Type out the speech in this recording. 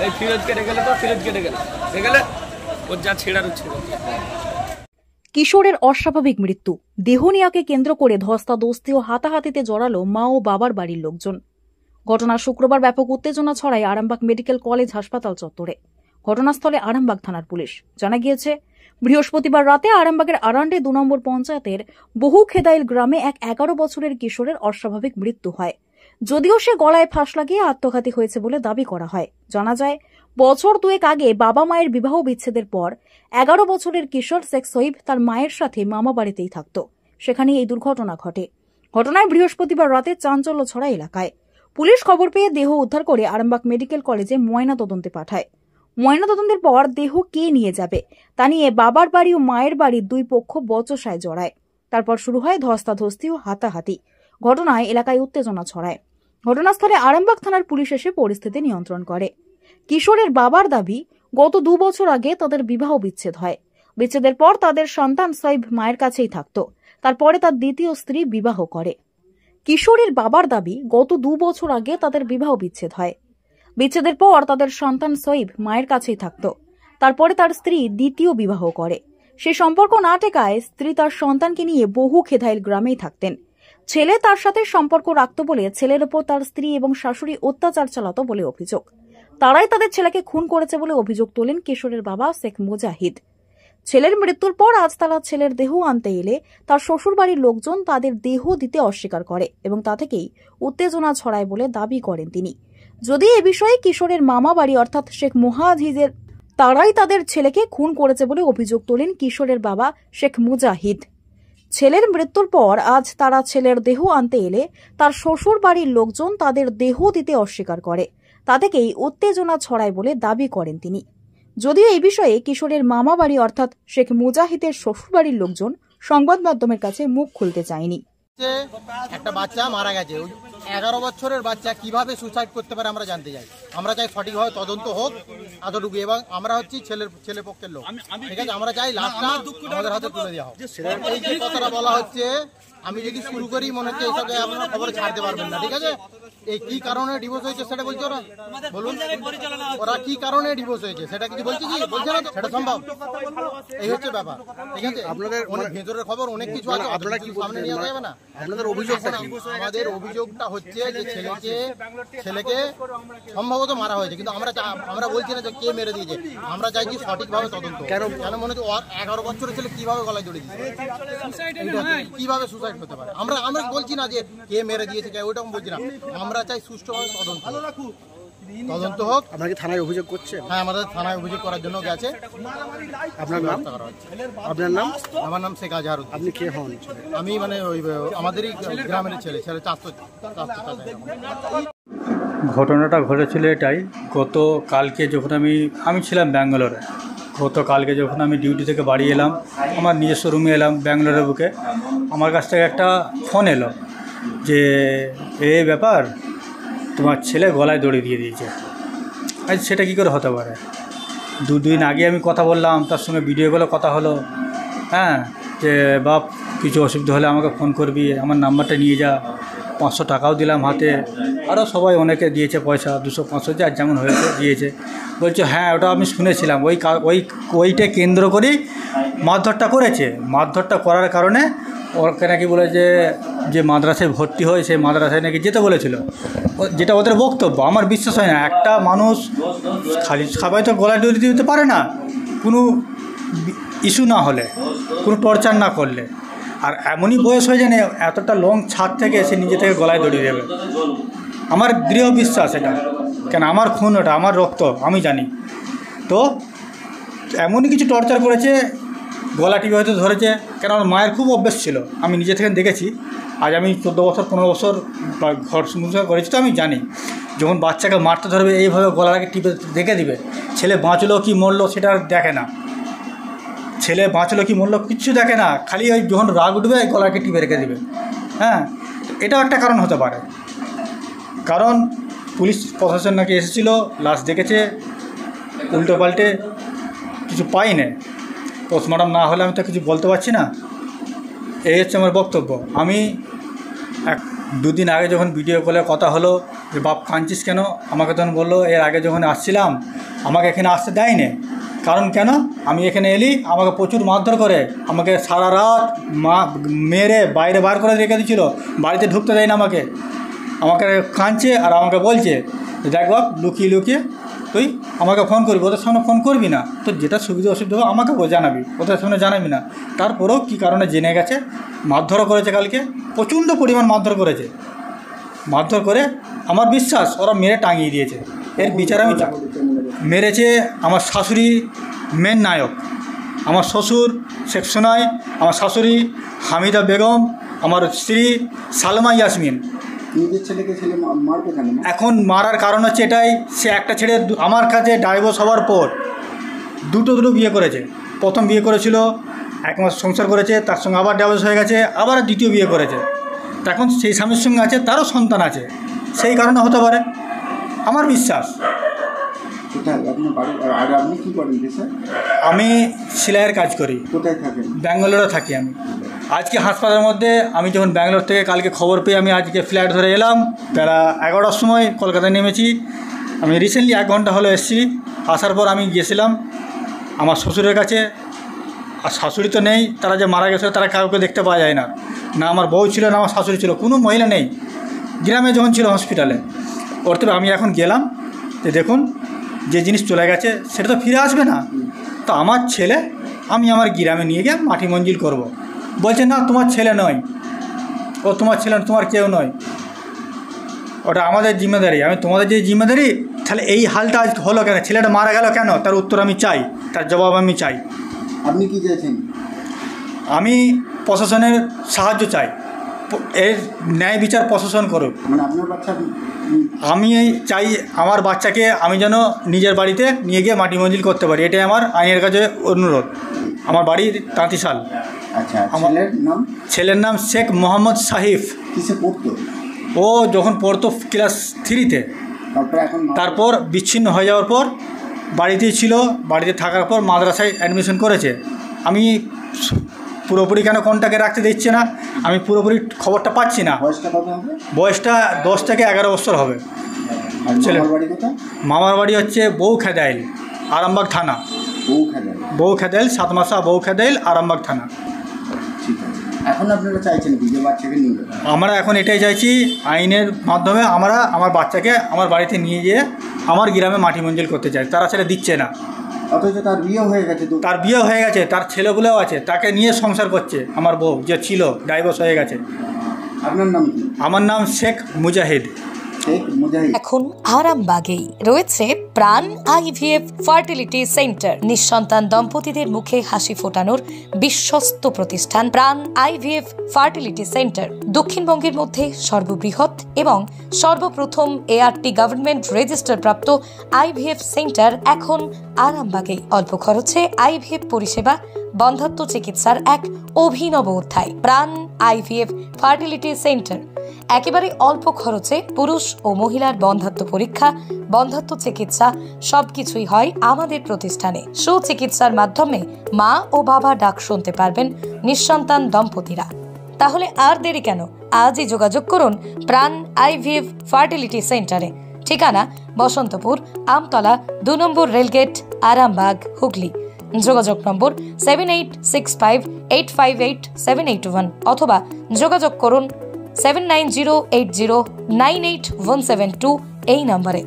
এই ফিরোজ কেটে গেলে তো ফিরোজ কেটে গেলে ওর যা ছেড়ার ছিল। কিশোরের অস্বাভাবিক মৃত্যু, দেহনিয়াকে কেন্দ্র করে ধস্তাধস্তি ও হাতাহাতিতে জড়ালো মা ও বাবার বাড়ির লোকজন। ঘটনা শুক্রবার ব্যাপক উত্তেজনা ছড়ায় আরামবাগ মেডিকেল কলেজ হাসপাতাল চত্বরে। ঘটনাস্থলে আরামবাগ থানার পুলিশ। জানা গিয়েছে, বৃহস্পতিবার রাতে আরামবাগের আরান্ডে ২ নম্বর পঞ্চায়েতের বহুখেদাইল গ্রামে এক ১১ বছরের কিশোরের অস্বাভাবিক মৃত্যু হয়। যদিও সে গলায় ফাঁস লাগিয়ে আত্মঘাতী হয়েছে বলে দাবি করা হয়। জানা যায়, বছর ২ আগে বাবা মায়ের বিবাহ বিচ্ছেদের পর ১১ বছরের কিশোর শেখ সইব তার মায়ের সাথে মামা বাড়িতেই থাকত। সেখানে এই দুর্ঘটনা ঘটে। ঘটনায় বৃহস্পতিবার রাতে চাঞ্চল্য ছড়া এলাকায়। পুলিশ খবর পেয়ে দেহ উদ্ধার করে আরামবাগ মেডিকেল কলেজে ময়নাতদন্তে পাঠায়। ময়নাতদন্তের পর দেহ কে নিয়ে যাবে তা নিয়ে বাবার বাড়ি ও মায়ের বাড়ির দুই পক্ষ বচসায় জড়ায়। তারপর শুরু হয় ধস্তাধস্তি ও হাতাহাতি। ঘটনায় এলাকায় উত্তেজনা ছড়ায়। ঘটনাস্থলে আরামবাগ থানার পুলিশ এসে পরিস্থিতি নিয়ন্ত্রণ করে। কিশোরের বাবার দাবি, গত ২ বছর আগে তাদের বিবাহ বিচ্ছেদ হয়। বিচ্ছেদের পর তাদের সন্তান সইব মায়ের কাছেই থাকত। তারপরে তার দ্বিতীয় স্ত্রী বিবাহ করে। কিশোরের বাবার দাবি, গত ২ বছর আগে তাদের বিবাহ বিচ্ছেদ হয়। বিচ্ছেদের পর তাদের সন্তান সইব মায়ের কাছেই থাকত। তারপরে তার স্ত্রী দ্বিতীয় বিবাহ করে। সে সম্পর্ক না টেকায় স্ত্রী তার সন্তানকে নিয়ে বহুখেদাইল গ্রামেই থাকতেন। ছেলে তার সাথে সম্পর্ক রাখত বলে ছেলের ওপর তার স্ত্রী এবং শাশুড়ি অত্যাচার চালাতো বলে অভিযোগ। তারাই তাদের ছেলেকে খুন করেছে বলে অভিযোগ তোলেন কিশোরের বাবা শেখ মুজাহিদ। ছেলের মৃত্যুর পর আজ তারা ছেলের দেহ আনতে এলে তার শ্বশুরবাড়ির লোকজন তাদের দেহ দিতে অস্বীকার করে এবং তা থেকেই উত্তেজনা ছড়ায় বলে দাবি করেন তিনি। যদি এ বিষয়ে কিশোরের মামা বাড়ি অর্থাৎ শেখ মুজাহিদের তারাই তাদের ছেলেকে খুন করেছে বলে অভিযোগ তোলেন কিশোরের বাবা শেখ মুজাহিদ। ছেলের মৃত্যুর পর আজ তারা ছেলের দেহ আনতে এলে তার শ্বশুর বাড়ির লোকজন তাদের দেহ দিতে অস্বীকার করে। তা থেকেই উত্তেজনা ছড়ায় বলে দাবি করেন তিনি। যদিও এই বিষয়ে কিশোরের মামা বাড়ি অর্থাৎ শেখ মুজাহিদের শ্বশুরবাড়ির লোকজন সংবাদ মাধ্যমের কাছে মুখ খুলতে চায়নি। একটা বাচ্চা মারা গেছে, 11 বছরের বাচ্চা কিভাবে সুসাইড করতে পারে আমরা জানতে চাই। আমরা চাই সঠিকভাবে তদন্ত হোক এতটুকু, এবং আমরা হচ্ছি ছেলে পক্ষের লোক, ঠিক আছে। আমরা চাই লাশটা আমাদের হাতে তুলে দেওয়া হোক। এই যে কথাটা বলা হচ্ছে, আমি যদি শুরু করি মনে হচ্ছে এইসব আপনারা খবর ছাড়তে পারবেন না, ঠিক আছে। এই কি কারণে ডিভোর্স হয়েছে সেটা বলছে ওরা, বলুন ওরা কি কারণে ডিভোর্স হয়েছে সেটা কিছু বলছে কি বলছে না, সেটা সম্ভব। এই হচ্ছে ব্যাপার, ঠিক আছে। আপনাদের অনেক ভেতরের খবর অনেক কিছু আছে, আপনারা কি সামনে নিয়ে যাবে না। আপনাদের অভিযোগটা কি? আমাদের অভিযোগটা হচ্ছে যে ছেলেকে সম্ভবত মারা হয়েছে, কিন্তু আমরা বলছি না যে কে মেরে দিয়েছে। আমরা চাইছি সঠিকভাবে তদন্ত। কেন মনে হচ্ছে 11 বছরের ছেলে কিভাবে গলায় জড়িয়ে দিয়েছে, কিভাবে সুসাইড হতে পারে। আমরা বলছি না যে কে মেরে দিয়েছে, কে ওইটা বলছি না। আমরা চাই সুষ্ঠুভাবে তদন্ত হোক। আপনারা কি থানায় অভিযোগ করছেন? হ্যাঁ, আমাদের থানায় অভিযোগ করার জন্য গেছে। আপনার নাম? আপনার নাম? আমার নাম শেখ আজহার। আপনি কে হন? আমি মানে ওই আমাদেরই গ্রামের ছেলে চাষতো। ঘটনাটা ঘটেছিল এটাই, গতকালকে যখন আমি ছিলাম ব্যাঙ্গালোরে। গতকালকে যখন আমি ডিউটি থেকে বাড়ি এলাম, আমার নিজস্ব রুমে এলাম ব্যাঙ্গালোরের বুকে, আমার কাছ থেকে একটা ফোন এলো যে এই ব্যাপার, তোমার ছেলে গলায় দড়ি দিয়ে দিয়েছে। আজ সেটা কী করে হতে পারে? 2 দিন আগে আমি কথা বললাম, তার সঙ্গে ভিডিও কলে কথা হলো, হ্যাঁ, যে বাপ কিছু অসুবিধা হলে আমাকে ফোন করবি, আমার নাম্বারটা নিয়ে যা। 500 টাকাও দিলাম হাতে, আরও সবাই অনেকে দিয়েছে পয়সা, 200-500 যার যেমন হয়েছে দিয়েছে। বলছে হ্যাঁ, ওটা আমি শুনেছিলাম, ওইটা কেন্দ্র করেই মারধরটা করেছে। মারধরটা করার কারণে ওকে নাকি বলে যে মাদ্রাসায় ভর্তি হয়, সেই মাদ্রাসায় নাকি যেতে বলেছিল, যেটা ওদের বক্তব্য। আমার বিশ্বাস হয় না, একটা মানুষ খালি সবাই তো গলায় দড়ি দিতে পারে না, কোনো ইস্যু না হলে, কোনো টর্চার না করলে। আর এমনই বয়স হয়ে যায় না, এতটা লং ছাদ থেকে এসে নিজে থেকে গলায় দড়ি দেবে। আমার দৃঢ় বিশ্বাস এটা, কেন আমার খুন, ওটা আমার রক্ত, আমি জানি। তো এমনই কিছু টর্চার করেছে, গলা টিপে হয়তো ধরেছে। কেন আমার মায়ের খুব অভ্যেস ছিল, আমি নিজে থেকে দেখেছি। আজ আমি 14 বছর 15 বছর ঘর সংসার করেছি, তো আমি জানি যখন বাচ্চাকে মারতে ধরবে এইভাবে গলাটাকে টিপে দেখে দিবে। ছেলে বাঁচলো কি মরলো সেটা আর দেখে না, ছেলে বাঁচলো কি মরলো কিচ্ছু দেখে না, খালি ওই যখন রাগ উঠবে গলাকে টিপে রেখে দিবে। হ্যাঁ, এটাও একটা কারণ হতে পারে। কারণ পুলিশ প্রশাসন নাকি এসেছিলো, লাশ দেখেছে, উল্টো পাল্টে কিছু পাইনি। পোস্টমর্টম না হলে আমি তো কিছু বলতে পারছি না। এই হচ্ছে আমার বক্তব্য। আমি 2 দিন আগে যখন ভিডিও কলে কথা হলো যে বাপ কাঁদছিস কেন, আমাকে তখন বললো এর আগে যখন আসছিলাম আমাকে এখানে আসতে দেয়নি। কারণ কেন, আমি এখানে এলি আমাকে প্রচুর মারধর করে, আমাকে সারা রাত মেরে বাইরে বার করে রেখে দিয়েছিল, বাড়িতে ঢুকতে দেয় না আমাকে কাঁদছে আর আমাকে বলছে দেখ বাপ, লুকিয়ে লুকিয়ে তুই আমাকে ফোন করবি, ওদের সামনে ফোন করবি না, তো যেটা সুবিধা অসুবিধা হবে আমাকে জানাবি, ওদের সামনে জানাবি না। তারপরেও কী কারণে জেনে গেছে, মারধরও করেছে, কালকে প্রচণ্ড পরিমাণ মারধর করেছে। মারধর করে আমার বিশ্বাস ওরা মেরে টাঙিয়ে দিয়েছে, এর বিচার আমি চাই। মেরেছে আমার শাশুড়ি মেন নায়ক, আমার শ্বশুর শেখ সোনাই, আমার শাশুড়ি হামিদা বেগম, আমার স্ত্রী সালমা ইয়াসমিন। নিজের ছেলেকে ছেলে মারবে কেন? এখন মারার কারণ হচ্ছে এটাই, সে একটা ছেড়ে আমার কাছে ডাইভোর্স হওয়ার পর দুটো বিয়ে করেছে। প্রথম বিয়ে করেছিল, 1 মাস সংসার করেছে, তার সঙ্গে আবার ডাইভোর্স হয়ে গেছে, আবার দ্বিতীয় বিয়ে করেছে। তা এখন সেই স্বামীর সঙ্গে আছে, তারও সন্তান আছে, সেই কারণে হতে পারে আমার বিশ্বাস। কোথায় আপনার বাড়ি? আর আপনি কী করেন স্যার? আমি সেলাইয়ের কাজ করি। কোথায় থাকেন? ব্যাঙ্গালোরে থাকি আমি। আজকে হাসপাতালের মধ্যে আমি যখন ব্যাঙ্গালোর থেকে কালকে খবর পেয়ে আমি আজকে ফ্লাইট ধরে এলাম, বেলা 11টার সময় কলকাতায় নেমেছি। আমি রিসেন্টলি 1 ঘন্টা হলো এসেছি। আসার পর আমি গিয়েছিলাম আমার শ্বশুরের কাছে, আর শাশুড়ি তো নেই, তারা যে মারা গেছে তারা কাউকে দেখতে পাওয়া যায় না, না আমার বউ ছিল না আমার শাশুড়ি ছিল, কোনো মহিলা নেই গ্রামে যখন ছিল হসপিটালে। ওর তবে আমি এখন গেলাম যে দেখুন যে জিনিস চলে গেছে সেটা তো ফিরে আসবে না, তো আমার ছেলে আমি আমার গ্রামে নিয়ে গিয়ে মাটি মঞ্জিল করব। বলছে না তোমার ছেলে নয়, ও তোমার ছেলে, তোমার কেউ নয়, ওটা আমাদের জিম্মেদারি। আমি তোমাদের যে জিম্মেদারি, তাহলে এই হালটা আজ হলো কেন, ছেলেটা মারা গেল কেন, তার উত্তর আমি চাই, তার জবাব আমি চাই। আপনি কি চাইছেন? আমি প্রশাসনের সাহায্য চাই, এর ন্যায় বিচার প্রশাসন করুক। মানে আপনার বাচ্চা? আমি চাই আমার বাচ্চাকে আমি যেন নিজের বাড়িতে নিয়ে গিয়ে মাটি মঞ্জিল করতে পারি, এটাই আমার আইনের কাছে অনুরোধ। আমার বাড়ির তাঁতিশাল। আচ্ছা, ছেলের নাম? ছেলের নাম শেখ মোহাম্মদ সাহিফ। কিসে পড়তো? ও যখন পড়তো ক্লাস 3-তে, তারপর বিচ্ছিন্ন হয়ে যাওয়ার পর বাড়িতেই ছিল, বাড়িতে থাকার পর মাদ্রাসায় অ্যাডমিশন করেছে। আমি পুরোপুরি কেন কোনটাকে রাখতে দিচ্ছে না, আমি পুরোপুরি খবরটা পাচ্ছি না। বয়সটা কত হবে? বয়সটা 10 থেকে 11 বছর হবে। ছেলে মামার বাড়ি হচ্ছে বউখেদাইল, আরামবাগ থানা। বউখেদাইল, 7 মাসা বউখেদাইল, আরামবাগ থানা। এখন আপনারা চাইছেন কি যে বাচ্চাকে নিয়ে যাবেন? আমরা এখন এটাই চাইছি আইনের মাধ্যমে আমরা আমার বাচ্চাকে আমার বাড়িতে নিয়ে গিয়ে আমার গ্রামে মাটি মঞ্জিল করতে চাই, তারা সেটা দিচ্ছে না। অথচ তার বিয়ে হয়ে গেছে। তার বিয়ে হয়ে গেছে, তার ছেলেগুলোও আছে, তাকে নিয়ে সংসার করছে। আমার বউ যে ছিল ডাইভোর্স হয়ে গেছে। আপনার নাম কি? আমার নাম শেখ মুজাহিদ। এখন আরামবাগেই রয়েছে প্রাণ আইভিএফ ফার্টিলিটি সেন্টার। নিঃসন্তান দম্পতিদের মুখে হাসি ফোটানোর বিশ্বস্ত প্রতিষ্ঠান প্রাণ আইভিএফ ফার্টিলিটি সেন্টার দক্ষিণবঙ্গের মধ্যে সর্ববৃহৎ এবং সর্বপ্রথম এআরটি গভর্নমেন্ট রেজিস্টার প্রাপ্ত আইভিএফ সেন্টার এখন আরামবাগেই। অল্প খরচে আইভিএফ পরিষেবা, বন্ধাত্ম চিকিৎসার এক অভিনব অধ্যায়। প্রাণ আইভিএফ ফার্টিলিটি সেন্টার একেবারে অল্প খরচে পুরুষ ও মহিলার বন্ধাত্ম পরীক্ষা, বন্ধাত্ম চিকিৎসা সবকিছুই হয় আমাদের প্রতিষ্ঠানে। সুচিকিৎসার মাধ্যমে মা ও বাবা ডাক শুনতে পারবেন নিঃসন্তান দম্পতিরা। তাহলে আর দেরি কেন, আজই যোগাযোগ করুন প্রাণ আইভিএফ ফার্টিলিটি সেন্টারে। ঠিকানা বসন্তপুর, আমতলা, 2 নম্বর রেলগেট, আরামবাগ, হুগলি। যোগাযোগ নম্বর 7865858781 অথবা যোগাযোগ করুন 7908098172 এই নম্বরে।